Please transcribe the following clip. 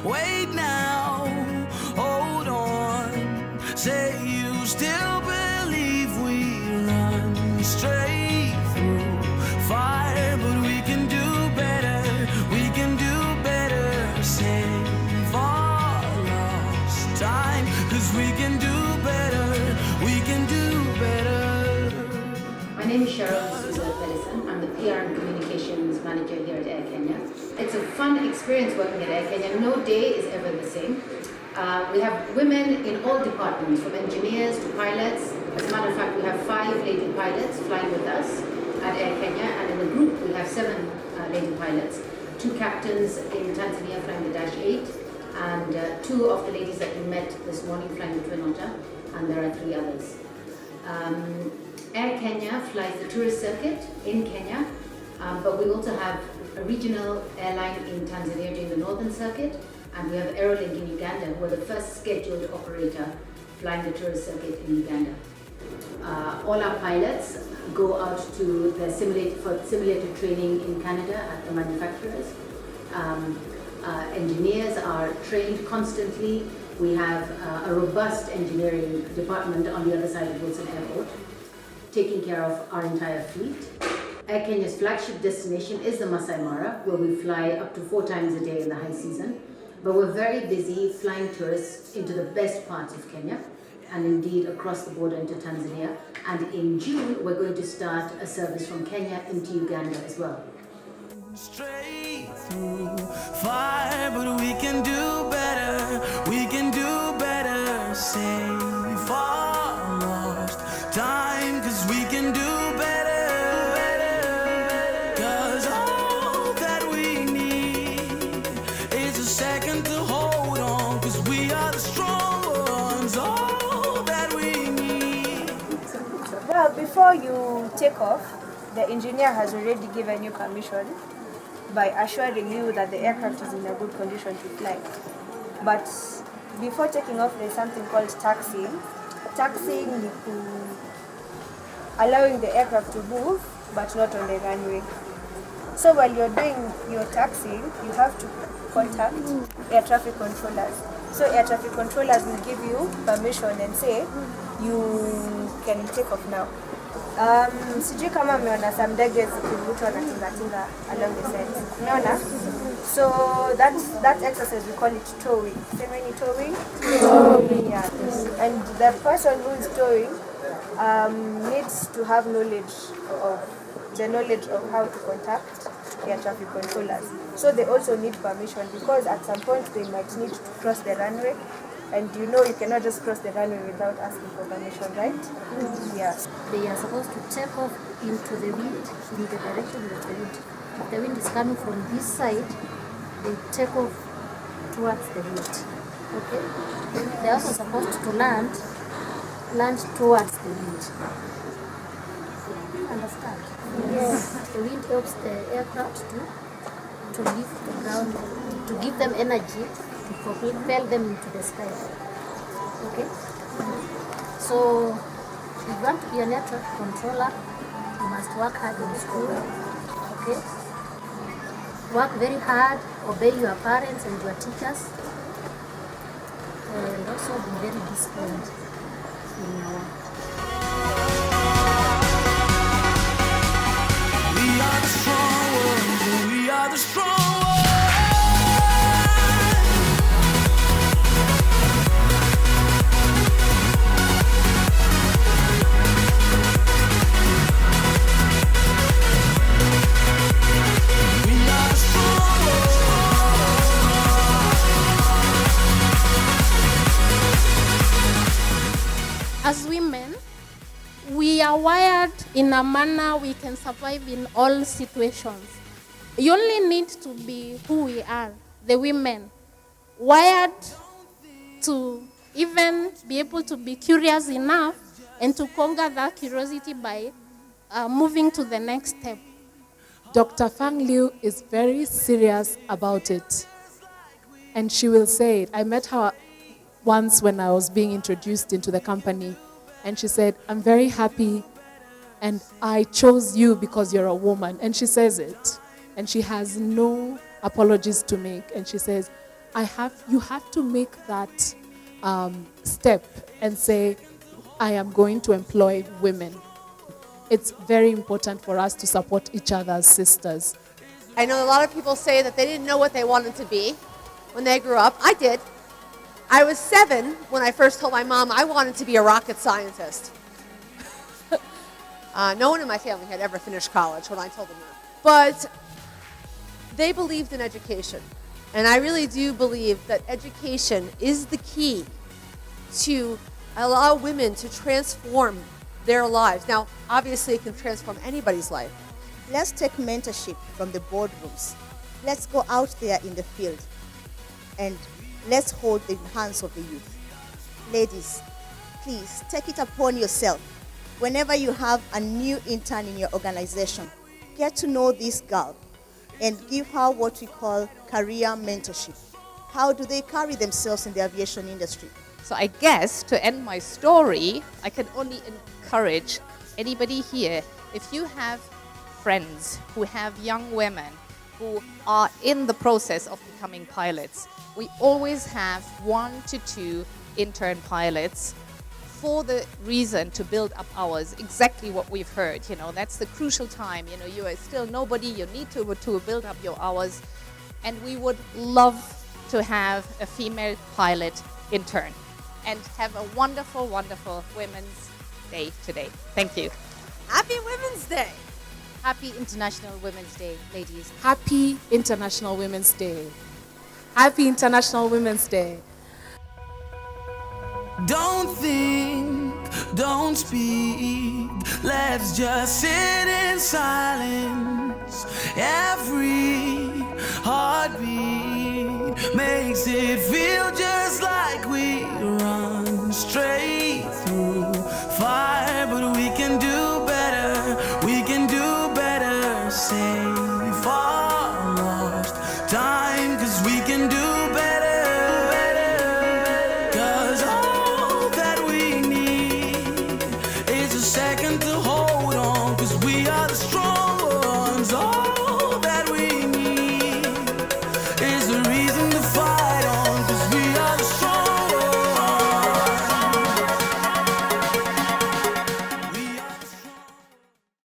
Wait now, hold on. Say you still believe we run straight through fire, but we can do better. We can do better. Save our lost time, 'cause we can do better. We can do better. My name is Cheryl Medicine. I'm the PR and Communications Manager here at AirKenya. It's a fun experience working at AirKenya. No day is ever the same. We have women in all departments, from engineers to pilots. As a matter of fact, we have 5 lady pilots flying with us at AirKenya, and in the group we have 7 lady pilots. 2 captains in Tanzania flying the Dash 8, and 2 of the ladies that we met this morning flying the Twin Otter, and there are 3 others. AirKenya flies the tourist circuit in Kenya, but we also have a regional airline in Tanzania doing the northern circuit, and we have Aerolink in Uganda, who are the first scheduled operator flying the tourist circuit in Uganda. All our pilots go out to the simulator training in Canada at the manufacturers. Engineers are trained constantly. We have a robust engineering department on the other side of Wilson Airport, taking care of our entire fleet. AirKenya's flagship destination is the Masai Mara, where we fly up to 4 times a day in the high season. But we're very busy flying tourists into the best parts of Kenya, and indeed across the border into Tanzania. And in June, we're going to start a service from Kenya into Uganda as well. Straight through fire, but we can do better. We can do better. Save our lost time, 'cause we can do better. 'Cause all that we need is a second to hold on, 'cause we are the strong ones. All that we need. Well, before you take off, the engineer has already given you permission by assuring you that the aircraft is in a good condition to fly. But before taking off, there's something called taxiing. Taxiing is allowing the aircraft to move, but not on the runway. So while you're doing your taxiing, you have to contact air traffic controllers. So air traffic controllers will give you permission and say you can take off now. Sijui kama mmeona some ndege zikivutwa na tingatinga along the sides. Umeona? So that exercise we call it towing. Say when you're towing? Towing. Yeah. And the person who is towing needs to have knowledge of how to contact air traffic controllers. So they also need permission, because at some point they might need to cross the runway, and you know you cannot just cross the runway without asking for permission, right? Yes. They are supposed to take off into the wind, in the direction of the wind. If the wind is coming from this side, they take off towards the wind. Okay? They are also supposed to land towards the wind. Understand? Yes. The wind helps the aircraft to leave the ground, to give them energy, to propel them into the sky. Okay? So, if you want to be an air traffic controller, you must work hard in school. Okay? Work very hard, obey your parents and your teachers, and also be very disciplined in your work. We are the strong ones, we are the strong ones. We are the strong ones. As women, we are wired in a manner we can survive in all situations. You only need to be who we are, the women, wired to even be able to be curious enough and to conquer that curiosity by moving to the next step. Dr. Fang Liu is very serious about it. And she will say it. I met her once when I was being introduced into the company. And she said, I'm very happy and I chose you because you're a woman. And she says it. And she has no apologies to make. And she says, you have to make that step and say, I am going to employ women. It's very important for us to support each other as sisters. I know a lot of people say that they didn't know what they wanted to be when they grew up. I did. I was 7 when I first told my mom I wanted to be a rocket scientist. No one in my family had ever finished college when I told them that. But they believed in education. And I really do believe that education is the key to allow women to transform their lives. Now, obviously, it can transform anybody's life. Let's take mentorship from the boardrooms. Let's go out there in the field and let's hold the hands of the youth. Ladies, please take it upon yourself. Whenever you have a new intern in your organization, get to know this girl and give her what we call career mentorship. How do they carry themselves in the aviation industry? So I guess to end my story, I can only encourage anybody here, if you have friends who have young women who are in the process of becoming pilots, we always have 1 to 2 intern pilots for the reason to build up ours, exactly what we've heard. You know, that's the crucial time. You know, you are still nobody, you need to build up your hours. And we would love to have a female pilot intern and have a wonderful, wonderful Women's Day today. Thank you. Happy Women's Day. Happy International Women's Day, ladies. Happy International Women's Day. Happy International Women's Day. Don't think, don't speak. Let's just sit in silence. Every heartbeat makes it feel just like we run straight through fire. But we can do better. We can do better. Save our lost time, 'cause we can do